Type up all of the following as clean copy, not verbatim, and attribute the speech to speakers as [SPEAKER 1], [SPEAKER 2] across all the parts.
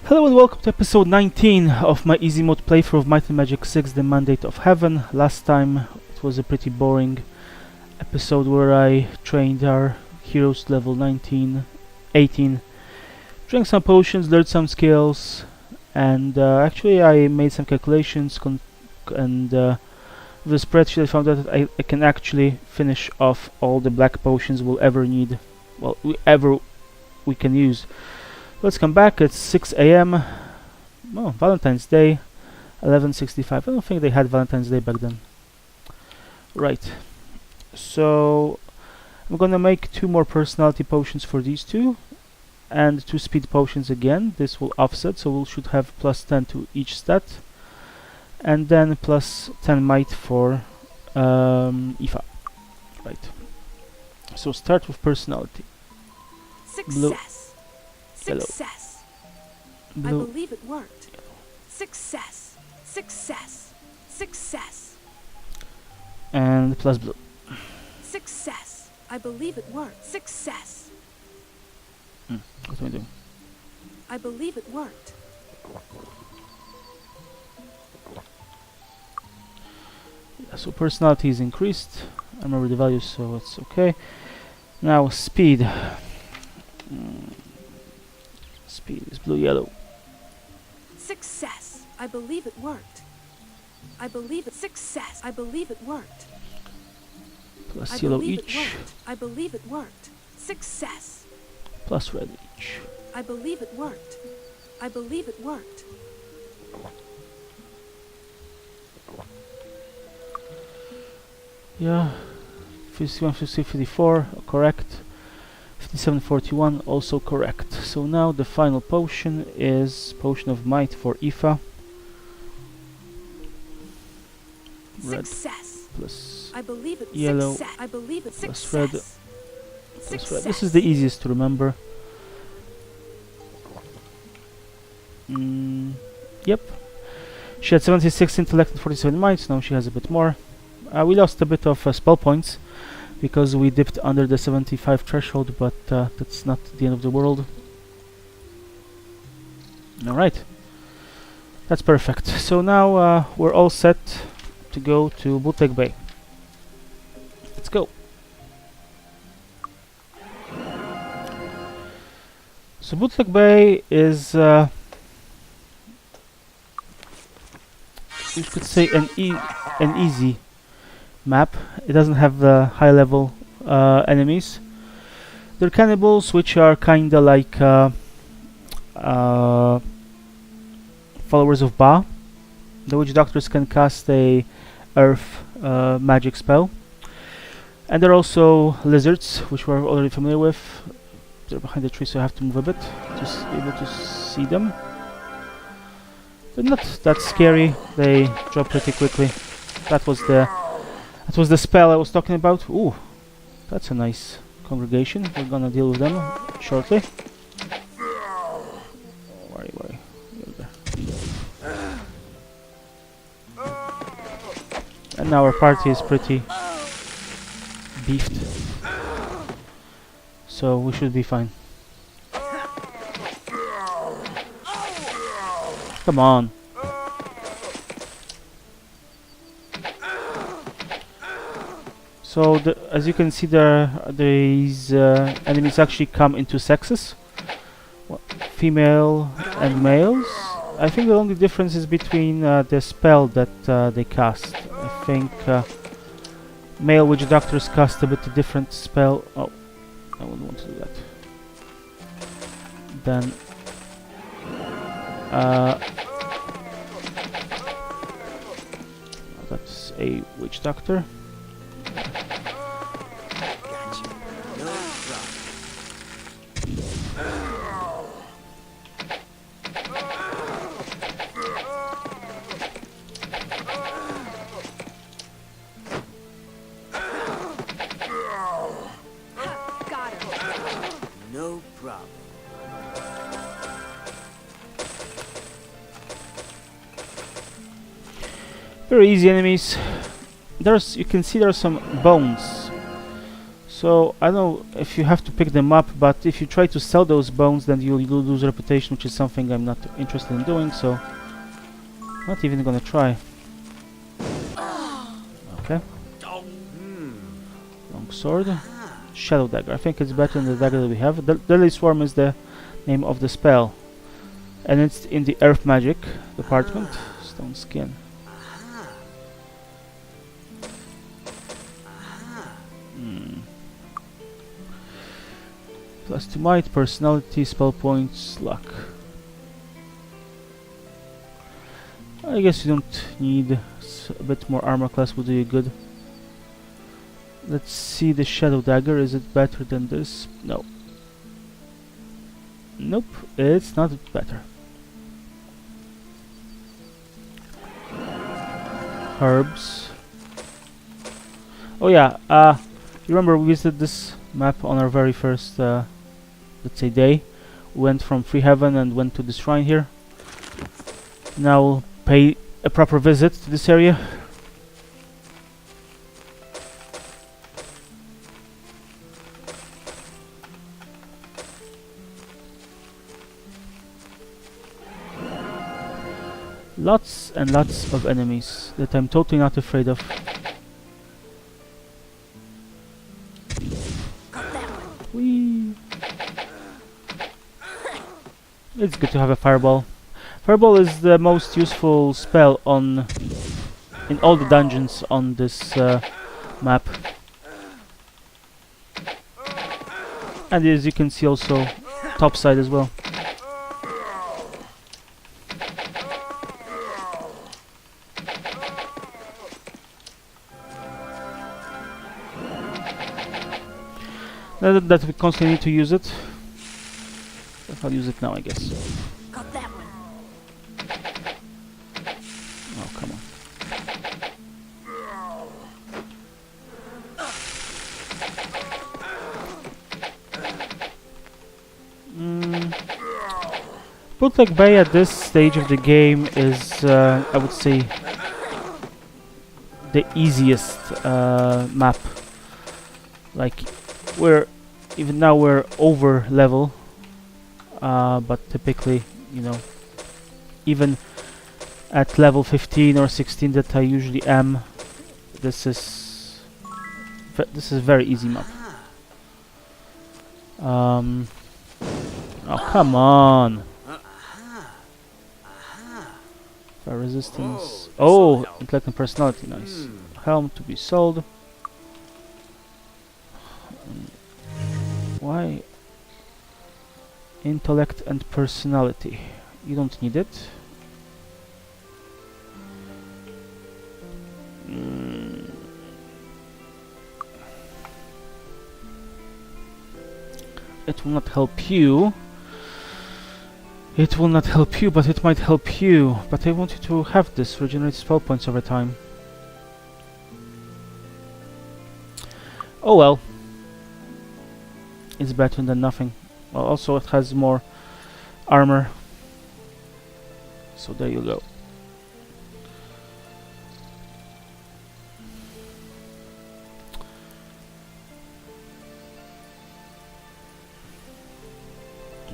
[SPEAKER 1] Hello and welcome to episode 19 of my easy mode playthrough of Might and Magic 6 The Mandate of Heaven. Last time it was a pretty boring episode where I trained our heroes to level 19, 18, drank some potions, learned some skills, and actually I made some calculations and with the spreadsheet I found out that I can actually finish off all the black potions we'll ever need, well, we can use. Let's come back. It's 6 a.m. Oh, Valentine's Day, 11:65. I don't think they had Valentine's Day back then. Right. So I'm gonna make 2 more personality potions for these two, and 2 speed potions again. This will offset, so we should have plus 10 to each stat, and then plus 10 might for Aoife. Right. So start with personality. Blue. Yellow.
[SPEAKER 2] Success.
[SPEAKER 1] Blue.
[SPEAKER 2] I believe it worked. Success. Success. Success.
[SPEAKER 1] And plus blue.
[SPEAKER 2] Success. I believe it worked. Success.
[SPEAKER 1] What am I doing?
[SPEAKER 2] I believe it worked.
[SPEAKER 1] Yeah, so personality is increased. I remember the values, so it's okay. Now speed. Speed is blue, yellow.
[SPEAKER 2] Success. I believe it worked. I believe it. Success. I believe it worked.
[SPEAKER 1] Plus
[SPEAKER 2] I
[SPEAKER 1] yellow
[SPEAKER 2] believe
[SPEAKER 1] each.
[SPEAKER 2] it worked. I believe it worked. Success.
[SPEAKER 1] Plus red each.
[SPEAKER 2] I believe it worked. I believe it worked.
[SPEAKER 1] Yeah. 51, 53, 54, correct. 57, 41, also correct. So now the final potion is Potion of Might for Aoife. Red
[SPEAKER 2] Success.
[SPEAKER 1] plus
[SPEAKER 2] I believe it.
[SPEAKER 1] yellow
[SPEAKER 2] Success. I believe it.
[SPEAKER 1] plus
[SPEAKER 2] Success.
[SPEAKER 1] red plus
[SPEAKER 2] Success.
[SPEAKER 1] red. This is the easiest to remember. Yep. She had 76 intellect and 47 might, now she has a bit more. We lost a bit of spell points because we dipped under the 75 threshold, but that's not the end of the world. Alright. That's perfect. So now we're all set to go to Bootleg Bay. Let's go. So Bootleg Bay is you could say an easy map. It doesn't have the high level enemies. They're cannibals, which are kinda like followers of Ba. The witch doctors can cast a earth magic spell, and they're also lizards, which we're already familiar with. They're behind the tree, so I have to move a bit to be able to see them. They're not that scary. They drop pretty quickly. That was the spell I was talking about. Ooh, that's a nice congregation. We're gonna deal with them shortly. Where are you? You're there. And now our party is pretty beefed, so we should be fine. Come on. So as you can see, these enemies actually come into sexes, female and males. I think the only difference is between the spell that they cast. I think male witch doctors cast a bit different spell. Oh, I wouldn't want to do that. Then that's a witch doctor.
[SPEAKER 3] No problem.
[SPEAKER 1] Very easy enemies. You can see there are some bones. So I don't know if you have to pick them up, but if you try to sell those bones, then you'll lose reputation, which is something I'm not interested in doing. So not even gonna try. Okay. Long sword. Shadow dagger. I think it's better than the dagger that we have. Deadly Swarm is the name of the spell, and it's in the Earth Magic department. Stone skin. Plus 2 might, personality, spell points, luck. I guess you don't need a bit more armor class, would do you good. Let's see the Shadow Dagger, is it better than this? No. Nope, it's not better. Herbs. Oh yeah, you remember we visited this map on our very first, let's say, day. We went from Free Heaven and went to the shrine here. Now we'll pay a proper visit to this area. Lots and lots of enemies that I'm totally not afraid of. Whee! It's good to have a fireball. Fireball is the most useful spell in all the dungeons on this map. And as you can see also top side as well. Now that we constantly need to use it, I'll use it now, I guess.
[SPEAKER 2] Got that one.
[SPEAKER 1] Oh, come on. Bootleg Bay at this stage of the game is, I would say, the easiest map. Like, even now we're over level, but typically, you know, even at level 15 or 16 that I usually am, this is a very easy map. Oh, come on. Fire resistance. Oh, intellect and personality, nice. Helm to be sold. Why? Intellect and personality. You don't need it. It will not help you. It will not help you, but it might help you. But I want you to have this. Regenerate spell points over time. Oh well. It's better than nothing. Well, also it has more armor. So there you go.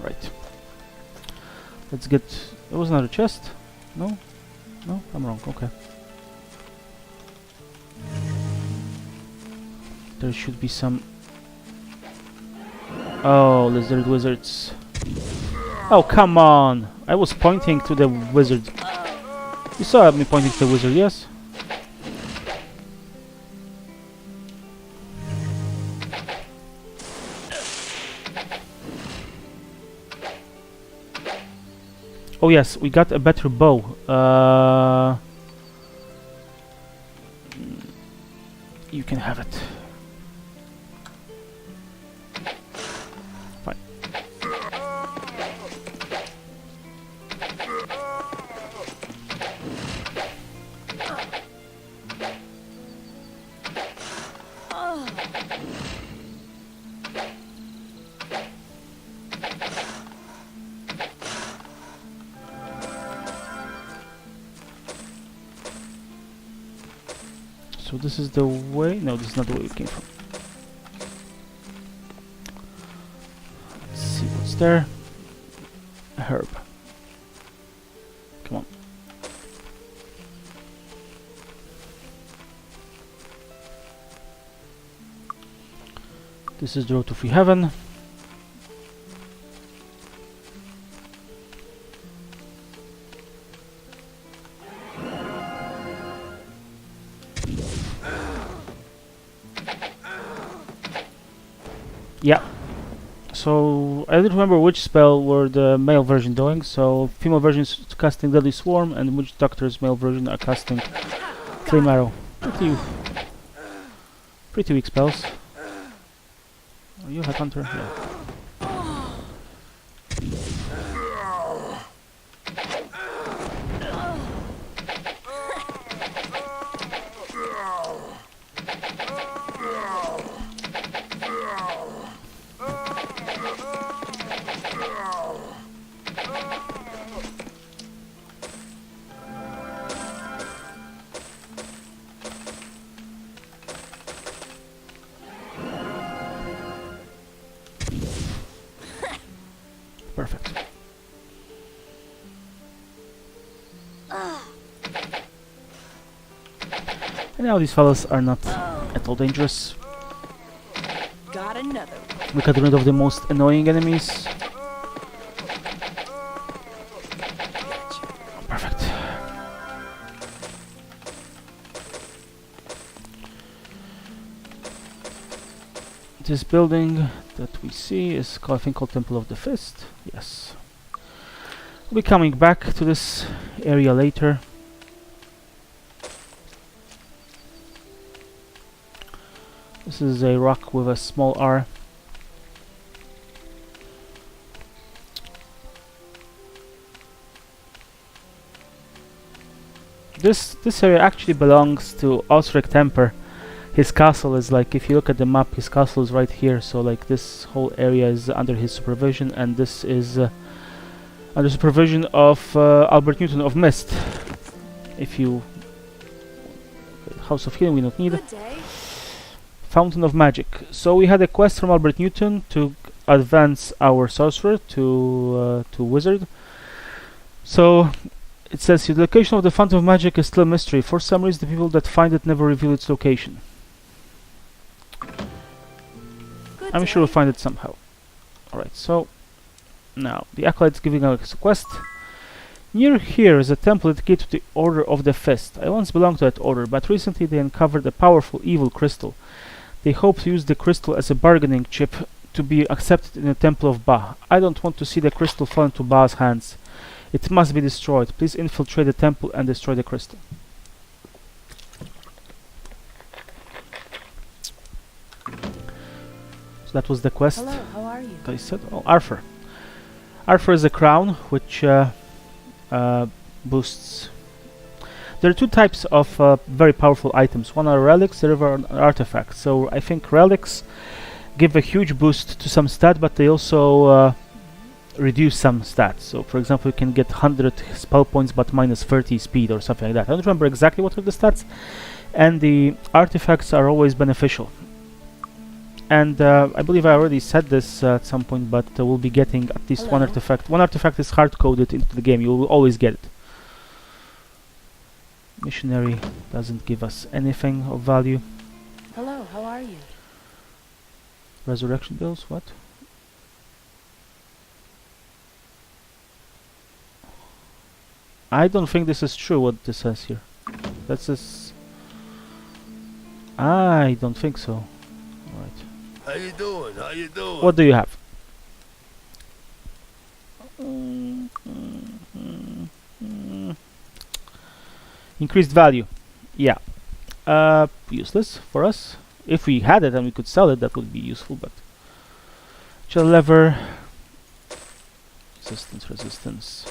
[SPEAKER 1] Right. Let's get... There was another chest? No? No? I'm wrong. Okay. There should be some... Oh, lizard wizards. Oh, come on! I was pointing to the wizard. You saw me pointing to the wizard, yes? Oh yes, we got a better bow. You can have it. Fine. So this is the way... No, this is not the way we came from. there. A herb. Come on. This is the road to free heaven. Yeah. So I don't remember which spell were the male version doing. So female version is casting Deadly Swarm, and Witch Doctor's male version are casting Flame Arrow. Pretty weak spells. Are you a hunter? Yeah. Perfect. And now these fellas are not at all dangerous.
[SPEAKER 2] Got another.
[SPEAKER 1] We got rid of the most annoying enemies. Perfect. This building that we see is called, I think, called Temple of the Fist. Yes. We'll be coming back to this area later. This is a rock with a small R. This area actually belongs to Osric Temper. His castle is like, if you look at the map, his castle is right here, so like this whole area is under his supervision, and this is under supervision of Albert Newton of Mist. If you... House of Healing we don't need.
[SPEAKER 2] Good day.
[SPEAKER 1] Fountain of Magic. So we had a quest from Albert Newton to advance our sorcerer to wizard. So it says here, the location of the Fountain of Magic is still a mystery. For some reason, the people that find it never reveal its location. I'm sure we'll find it somehow. Alright, so now the acolyte is giving us a quest. Near here is a temple dedicated to the Order of the Fist. I once belonged to that order, but recently they uncovered a powerful evil crystal. They hope to use the crystal as a bargaining chip to be accepted in the Temple of Ba. I don't want to see the crystal fall into Ba's hands. It must be destroyed. Please infiltrate the temple and destroy the crystal. So that was the quest.
[SPEAKER 2] Hello, how are you?
[SPEAKER 1] I said, oh, Arthur. Arthur is a crown which boosts. There are two types of very powerful items. One are relics, the other are artifacts. So I think relics give a huge boost to some stat, but they also reduce some stats. So for example, you can get 100 spell points but minus 30 speed or something like that. I don't remember exactly what are the stats. And the artifacts are always beneficial. And I believe I already said this at some point, but we'll be getting at least one artifact. One artifact is hard-coded into the game. You will always get it. Missionary doesn't give us anything of value.
[SPEAKER 2] Hello, how are you?
[SPEAKER 1] Resurrection bills, what? I don't think this is true what this says here. That's this. I don't think so. Right.
[SPEAKER 3] How you doing? How you doing?
[SPEAKER 1] What do you have? Increased value. Yeah. Useless for us. If we had it and we could sell it, that would be useful, but... Gel lever. Resistance.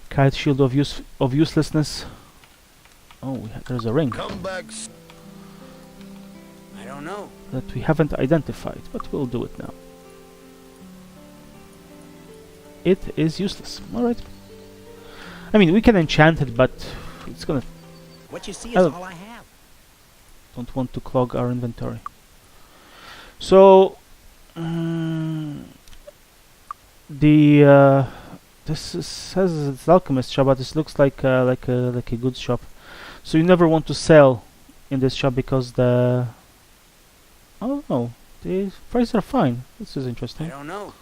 [SPEAKER 1] Kite shield of uselessness. Oh, there's a ring.
[SPEAKER 3] Come back. I don't know.
[SPEAKER 1] That we haven't identified, but we'll do it now. It is useless. Alright. I mean, we can enchant it, but it's gonna...
[SPEAKER 4] What you see is all I have.
[SPEAKER 1] Don't want to clog our inventory. So... The says it's alchemist shop, but this looks like like a good shop. So you never want to sell in this shop because the oh no, the prices are fine. This is
[SPEAKER 4] I
[SPEAKER 1] interesting.
[SPEAKER 4] don't know.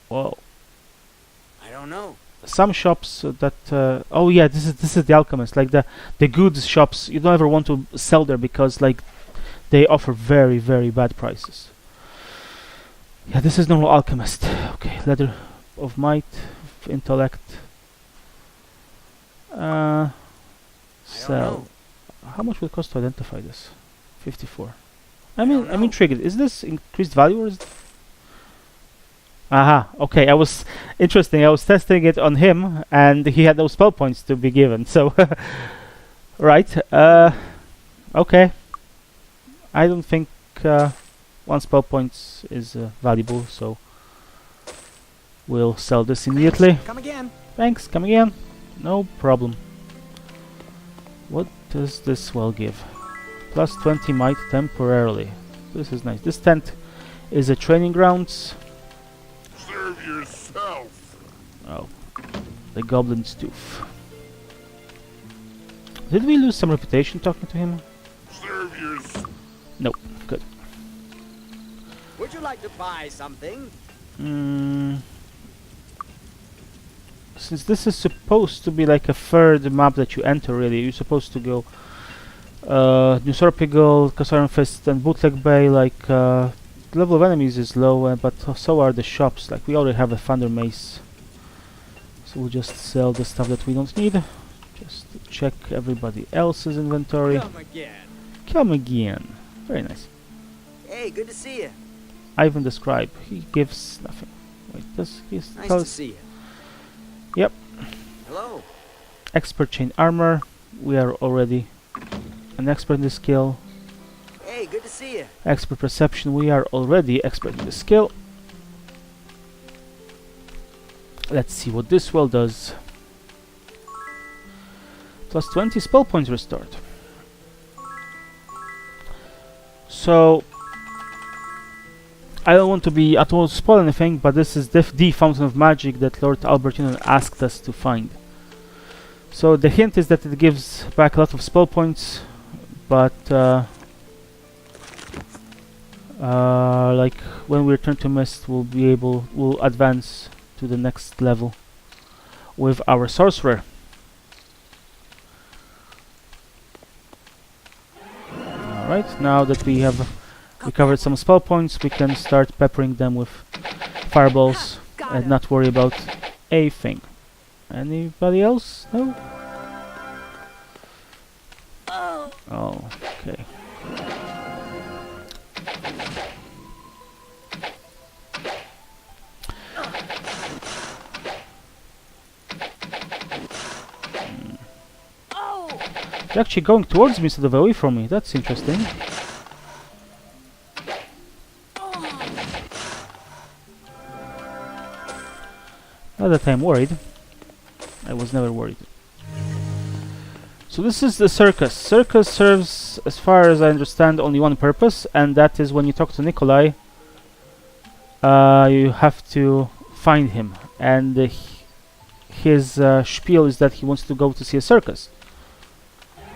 [SPEAKER 1] Whoa.
[SPEAKER 4] I don't know.
[SPEAKER 1] Some shops that oh yeah, this is the alchemist, like the goods shops. You don't ever want to sell there because like they offer very very bad prices. Yeah, this is normal alchemist. Okay, letter of might, of intellect. Sell. How much will it cost to identify this? 54. I'm intrigued. Is this increased value or is? Aha. Okay, I was interesting. I was testing it on him, and he had no spell points to be given. So, right. Okay. I don't think one spell points is valuable, so we'll sell this immediately.
[SPEAKER 4] Come again.
[SPEAKER 1] Thanks. Come again. No problem. What does this well give? Plus 20 might temporarily. This is nice. This tent is a training grounds.
[SPEAKER 3] Serve yourself.
[SPEAKER 1] Oh, the goblin stoof. Did we lose some reputation talking to him?
[SPEAKER 3] Serve yourself.
[SPEAKER 1] Nope. Good.
[SPEAKER 4] Would you like to buy something?
[SPEAKER 1] Since this is supposed to be like a third map that you enter, really, you're supposed to go New Sorpigal, Iron Fist, and Bootleg Bay. Like the level of enemies is low, but so are the shops. Like we already have a Thunder Mace, so we'll just sell the stuff that we don't need. Just to check everybody else's inventory.
[SPEAKER 4] Come again.
[SPEAKER 1] Come again. Very nice.
[SPEAKER 4] Hey, good to see you.
[SPEAKER 1] Ivan the Scribe. He gives nothing. Wait, does he
[SPEAKER 4] Nice
[SPEAKER 1] tell
[SPEAKER 4] to
[SPEAKER 1] us?
[SPEAKER 4] see you.
[SPEAKER 1] Yep.
[SPEAKER 4] Hello.
[SPEAKER 1] Expert chain armor. We are already an expert in this skill.
[SPEAKER 4] Hey, good to see you.
[SPEAKER 1] Expert perception. We are already expert in this skill. Let's see what this well does. Plus 20 spell points restored. So I don't want to be, I don't want to spoil anything, but this is the fountain of magic that Lord Albertine asked us to find. So the hint is that it gives back a lot of spell points, but like when we return to Mist, we'll advance to the next level with our sorcerer. Alright, now that we have recovered some spell points, we can start peppering them with fireballs and not worry about a thing. Anybody else? No? Oh, okay. They're actually going towards me instead of away from me. That's interesting. Not that I'm worried. I was never worried. So this is the circus. Circus serves, as far as I understand, only one purpose, and that is when you talk to Nikolai, you have to find him. And his spiel is that he wants to go to see a circus.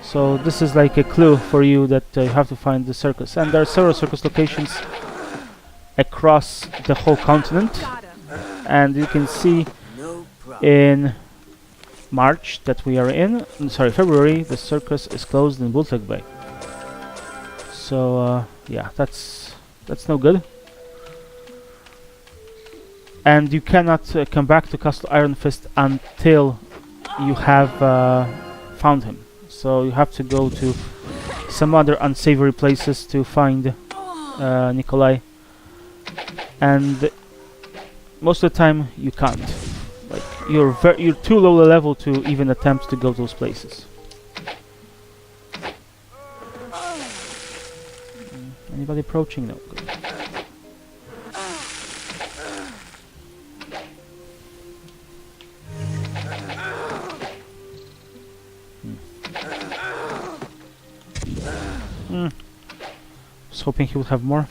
[SPEAKER 1] So this is like a clue for you that you have to find the circus. And there are several circus locations across the whole continent. And you can see
[SPEAKER 4] No problem.
[SPEAKER 1] in March that we are in, sorry, February, the circus is closed in Bootleg Bay. So yeah, that's no good. And you cannot come back to Castle Iron Fist until you have found him. So you have to go to some other unsavory places to find Nikolai, and most of the time you can't. Like you're too low a level to even attempt to go to those places. Anybody approaching? No. Good. Was hoping he would have more.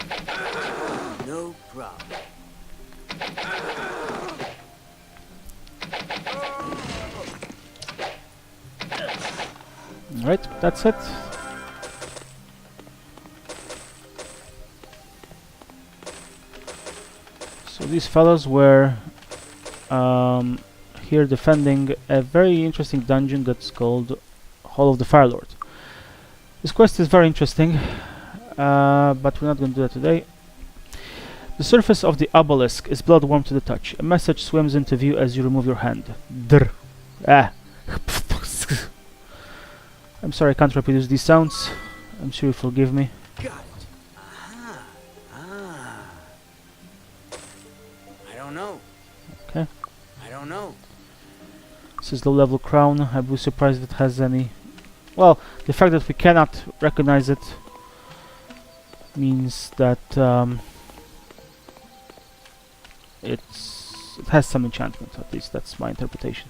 [SPEAKER 4] No problem.
[SPEAKER 1] Alright, that's it. So these fellows were here defending a very interesting dungeon that's called Hall of the Firelord. This quest is very interesting, but we're not going to do that today. The surface of the obelisk is blood warm to the touch. A message swims into view as you remove your hand. Drr. Ah. I'm sorry I can't reproduce these sounds. I'm sure you'll forgive me.
[SPEAKER 4] Got it. Aha. Ah. I don't know.
[SPEAKER 1] Okay.
[SPEAKER 4] I don't know.
[SPEAKER 1] This is low level crown. I'd be surprised if it has any... Well, the fact that we cannot recognize it means that it has some enchantment. At least that's my interpretation.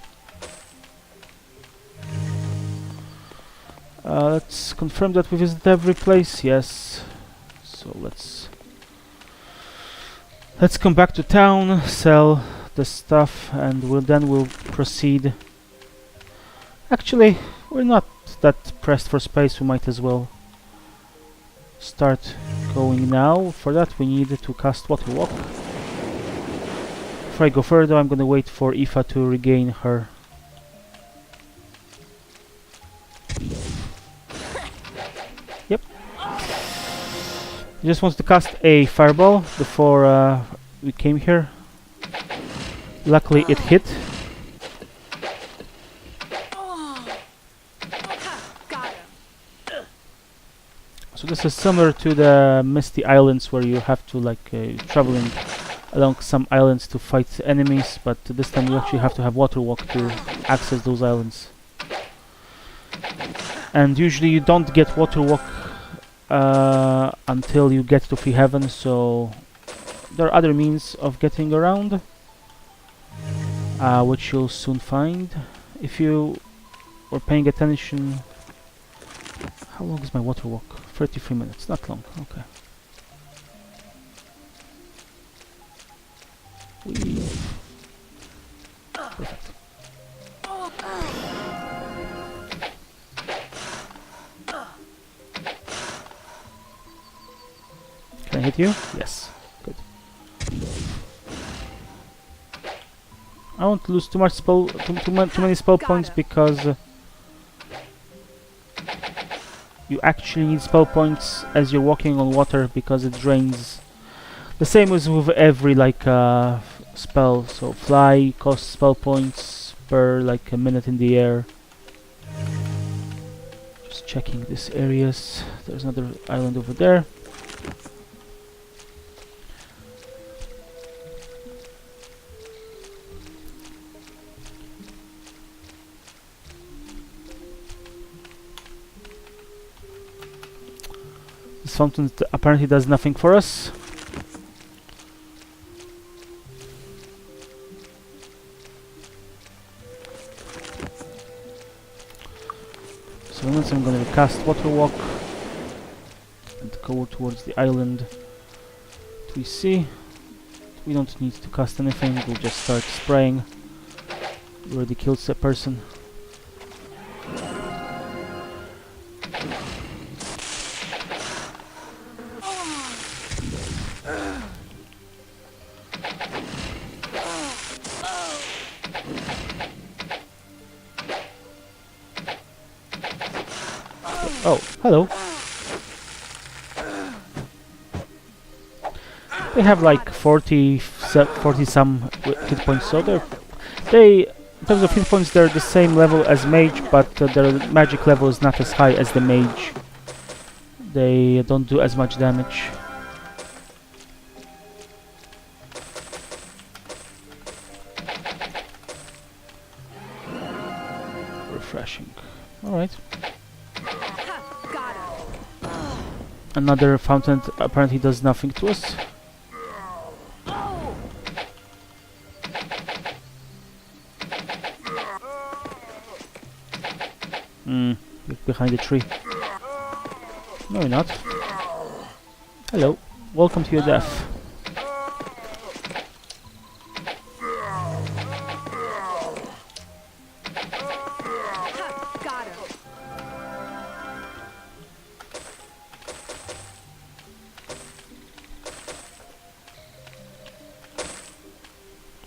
[SPEAKER 1] Let's confirm that we visited every place. Yes. So let's come back to town, sell the stuff, and then we'll proceed. Actually, we're not that pressed for space. We might as well start going now. For that, we need to cast Water Walk. Before I go further, I'm gonna wait for Aoife to regain her. Yep. He just wants to cast a fireball before we came here. Luckily, it hit. So this is similar to the Misty Islands, where you have to traveling along some islands to fight enemies, but this time you actually have to have Water Walk to access those islands. And usually you don't get Water Walk until you get to Free Heaven, so there are other means of getting around, which you'll soon find if you were paying attention. How long is my Water Walk? 33 minutes, not long, okay. Perfect. Can I hit you? Yes. Good. I won't lose too many spell points because you actually need spell points as you're walking on water because it drains. The same as with every spell. So fly costs spell points per a minute in the air. Just checking these areas. There's another island over there. This fountain apparently does nothing for us. So once I'm going to cast Water Walk and go towards the island we see. We don't need to cast anything, we'll just start spraying. We already killed that person. Oh, hello. They have 40 some hit points, so in terms of hit points they're the same level as mage, but their magic level is not as high as the mage. They don't do as much damage. Refreshing. Alright. Another fountain apparently does nothing to us. You're behind the tree. No, you're not. Hello. Welcome to your death.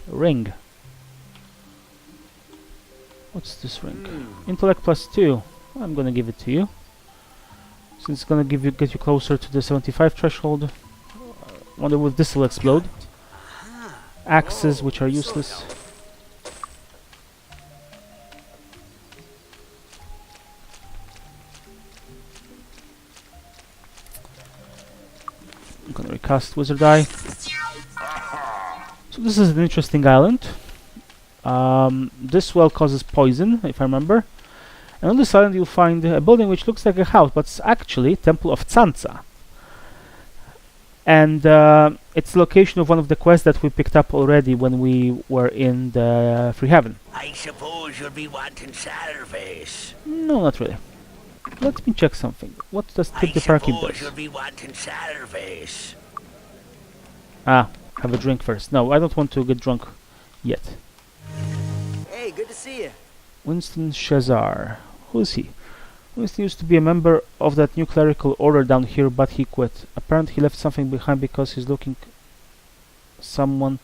[SPEAKER 1] Ring. What's this ring? Intellect +2. I'm gonna give it to you. Since it's gonna get you closer to the 75 threshold. Wonder if this will explode. Axes, which are useless. I'm gonna recast Wizard Eye. So this is an interesting island. This well causes poison, if I remember. And on this island you'll find a building which looks like a house, but it's actually Temple of Tsansa. And it's the location of one of the quests that we picked up already when we were in the Free Heaven.
[SPEAKER 5] I suppose you'll be wanting Satterface.
[SPEAKER 1] No, not really. Let me check something. What does
[SPEAKER 5] I
[SPEAKER 1] Tip the Parakeet
[SPEAKER 5] suppose
[SPEAKER 1] does?
[SPEAKER 5] you'll be wanting Satterface.
[SPEAKER 1] Ah, have a drink first. No, I don't want to get drunk yet.
[SPEAKER 4] Hey, good to see you.
[SPEAKER 1] Winston Shazar. Who is he? Winston used to be a member of that new clerical order down here, but he quit. Apparently he left something behind because he's looking someone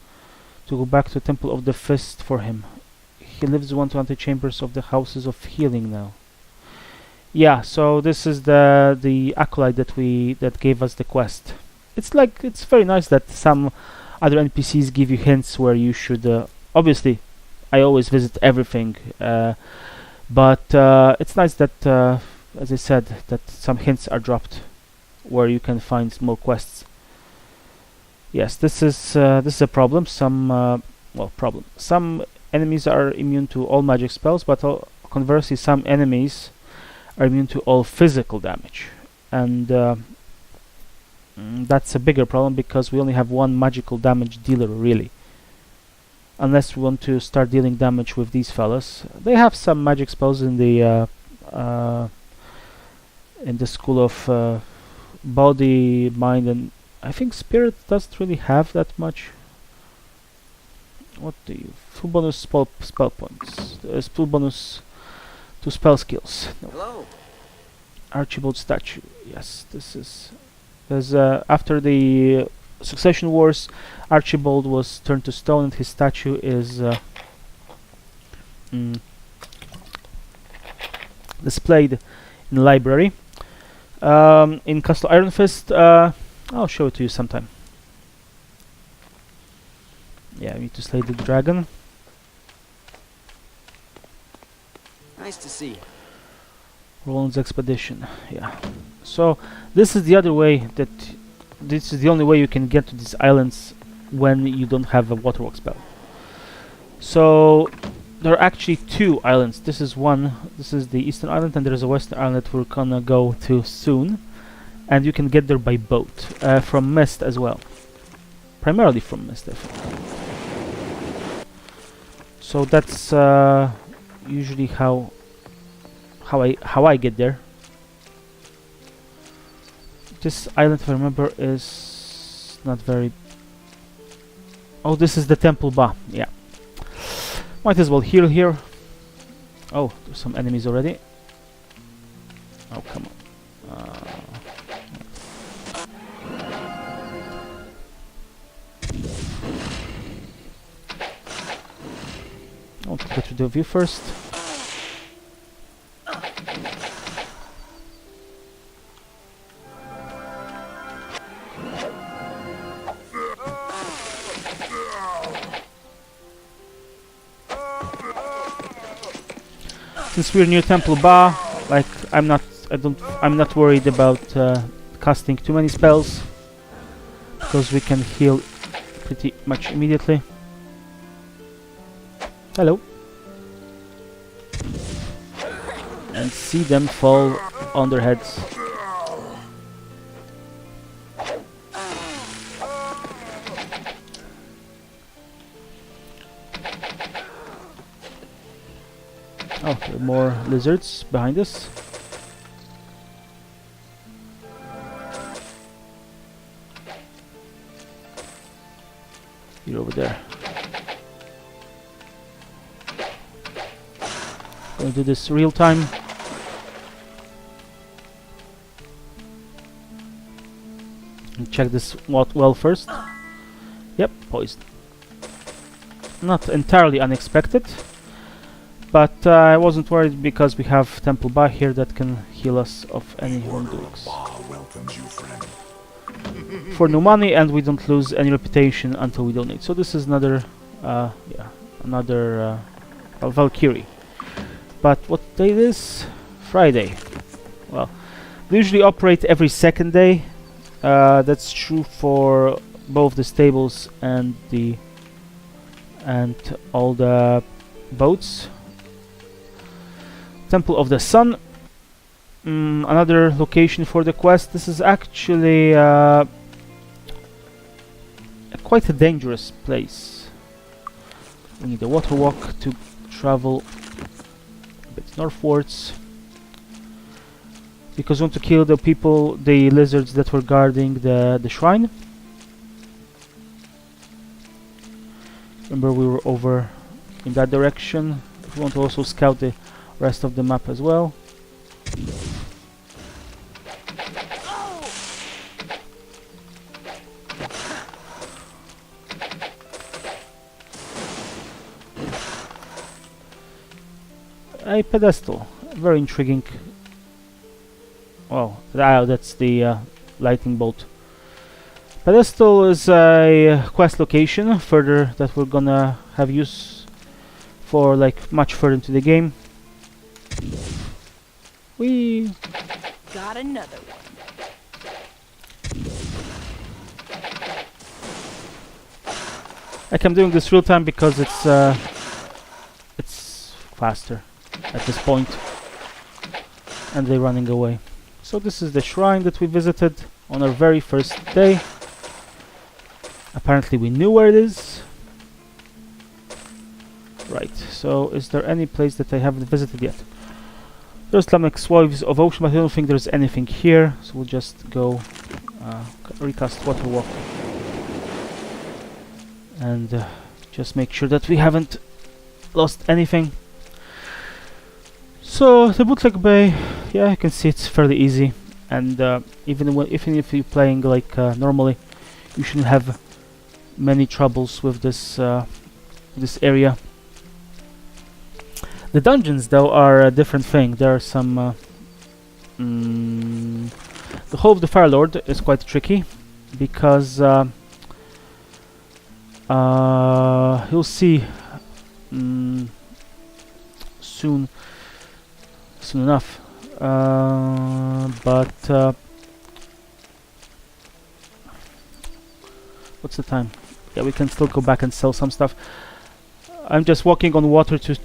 [SPEAKER 1] to go back to Temple of the Fist for him. He lives in one of the antechambers of the Houses of Healing now. Yeah, so this is the acolyte that gave us the quest. It's very nice that some other NPCs give you hints where you should. Obviously, I always visit everything, but it's nice that, as I said, that some hints are dropped where you can find more quests. Yes, this is a problem. Some enemies are immune to all magic spells, but conversely, some enemies are immune to all physical damage, and that's a bigger problem because we only have one magical damage dealer, really. Unless we want to start dealing damage with these fellas. They have some magic spells in the school of body, mind, and I think spirit doesn't really have that much. What do you? Full bonus spell points. Full bonus to spell skills. No.
[SPEAKER 4] Hello.
[SPEAKER 1] Archibald statue. Yes, this is. There's after the Succession Wars, Archibald was turned to stone, and his statue is displayed in the library. In Castle Iron Fist, I'll show it to you sometime. Yeah, we need to slay the dragon.
[SPEAKER 4] Nice to see you.
[SPEAKER 1] Roland's expedition. Yeah. So this is the other way that. This is the only way you can get to these islands when you don't have a waterwalk spell. So there are actually two islands. This is one. This is the eastern island, and there is a western island that we're gonna go to soon. And you can get there by boat from Mist as well. Primarily from Mist, I think. So that's usually how I get there. This island, if I remember, is not very. Oh, this is the Temple Ba. Yeah. Might as well heal here. Oh, there's some enemies already. Oh, come on. I want to get rid of you first. Since we're near Temple Ba, like I'm not worried about casting too many spells because we can heal pretty much immediately. Hello. And see them fall on their heads. Oh, there are more lizards behind us. You're over there. Gonna do this real time. And check this well first. Yep, poisoned. not entirely unexpected, but I wasn't worried because we have Temple Ba here that can heal us of any wrongdoings. For no money, and we don't lose any reputation until we donate. So this is another, another Valkyrie. But what day it is? Friday. Well, they usually operate every second day. That's true for both the stables and all the boats. Temple of the Sun. Another location for the quest. This is actually quite a dangerous place. We need a water walk to travel a bit northwards, because we want to kill the people, the lizards that were guarding the shrine. Remember, we were over in that direction. We want to also scout the rest of the map as well. A pedestal, very intriguing. Oh, that's the lightning bolt. Pedestal is a quest location further that we're gonna have use for, like, much further into the game. We
[SPEAKER 2] Got another one.
[SPEAKER 1] like, I'm doing this real time because it's faster at this point, and they're running away. So this is the shrine that we visited on our very first day. Apparently we knew where it is. Right, so is there any place that I haven't visited yet? There's Islamic swaths of ocean, but I don't think there's anything here, so we'll just go recast water walk and just make sure that we haven't lost anything. So the Bootleg Bay, yeah, you can see it's fairly easy, and even if you're playing like normally, you shouldn't have many troubles with this this area. The dungeons, though, are a different thing. There are some the Hall of the Fire Lord is quite tricky, because you'll see soon enough, but what's the time? Yeah, we can still go back and sell some stuff. I'm just walking on water to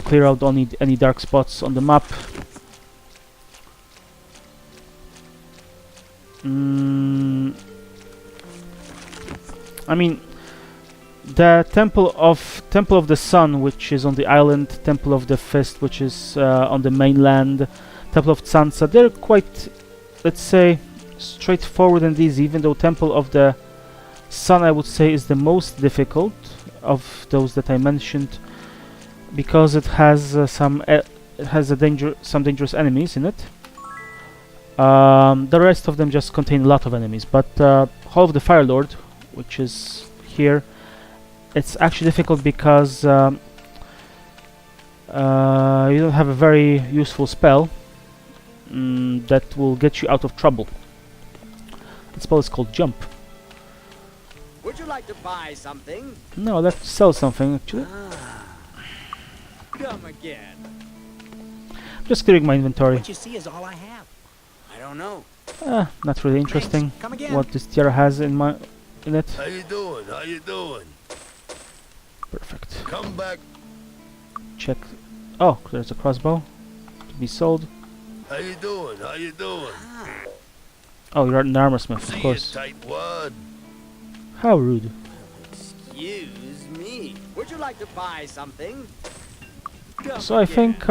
[SPEAKER 1] clear out any dark spots on the map. I mean, the Temple of the Sun, which is on the island, Temple of the Fist, which is on the mainland, Temple of Sansa, they're quite, let's say, straightforward and easy, even though Temple of the Sun, I would say, is the most difficult of those that I mentioned, because it has some dangerous enemies in it. The rest of them just contain a lot of enemies, but Hall of the Fire Lord, which is here, it's actually difficult because you don't have a very useful spell that will get you out of trouble. The spell is called Jump.
[SPEAKER 4] Would you like to buy something?
[SPEAKER 1] No, that sells something actually.
[SPEAKER 4] Come again.
[SPEAKER 1] Just clearing my inventory.
[SPEAKER 5] What you see is all I have. I don't know.
[SPEAKER 1] Not really interesting.
[SPEAKER 5] Thanks. Come again.
[SPEAKER 1] What this tiara has in it.
[SPEAKER 3] How you doing? How you doing?
[SPEAKER 1] Perfect.
[SPEAKER 3] Come back.
[SPEAKER 1] Check. Oh, there's a crossbow to be sold.
[SPEAKER 3] How you doing? How you doing?
[SPEAKER 1] Oh, you're an armorsmith, of
[SPEAKER 3] See you,
[SPEAKER 1] course.
[SPEAKER 3] tightwad.
[SPEAKER 1] How rude.
[SPEAKER 4] Excuse me. Would you like to buy something? Come
[SPEAKER 1] So I
[SPEAKER 4] again.
[SPEAKER 1] think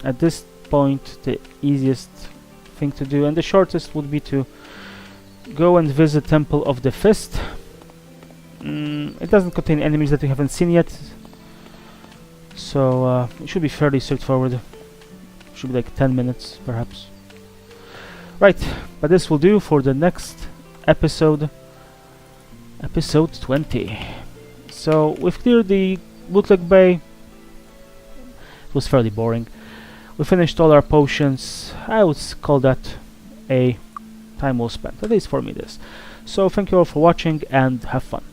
[SPEAKER 1] at this point the easiest thing to do and the shortest would be to go and visit Temple of the Fist. It doesn't contain enemies that we haven't seen yet, so it should be fairly straightforward. Should be like 10 minutes perhaps. Right, but this will do for the next episode. Episode 20. So we've cleared the bootleg bay. It was fairly boring. We finished all our potions. I would call that a time well spent. At least for me it is. So thank you all for watching and have fun.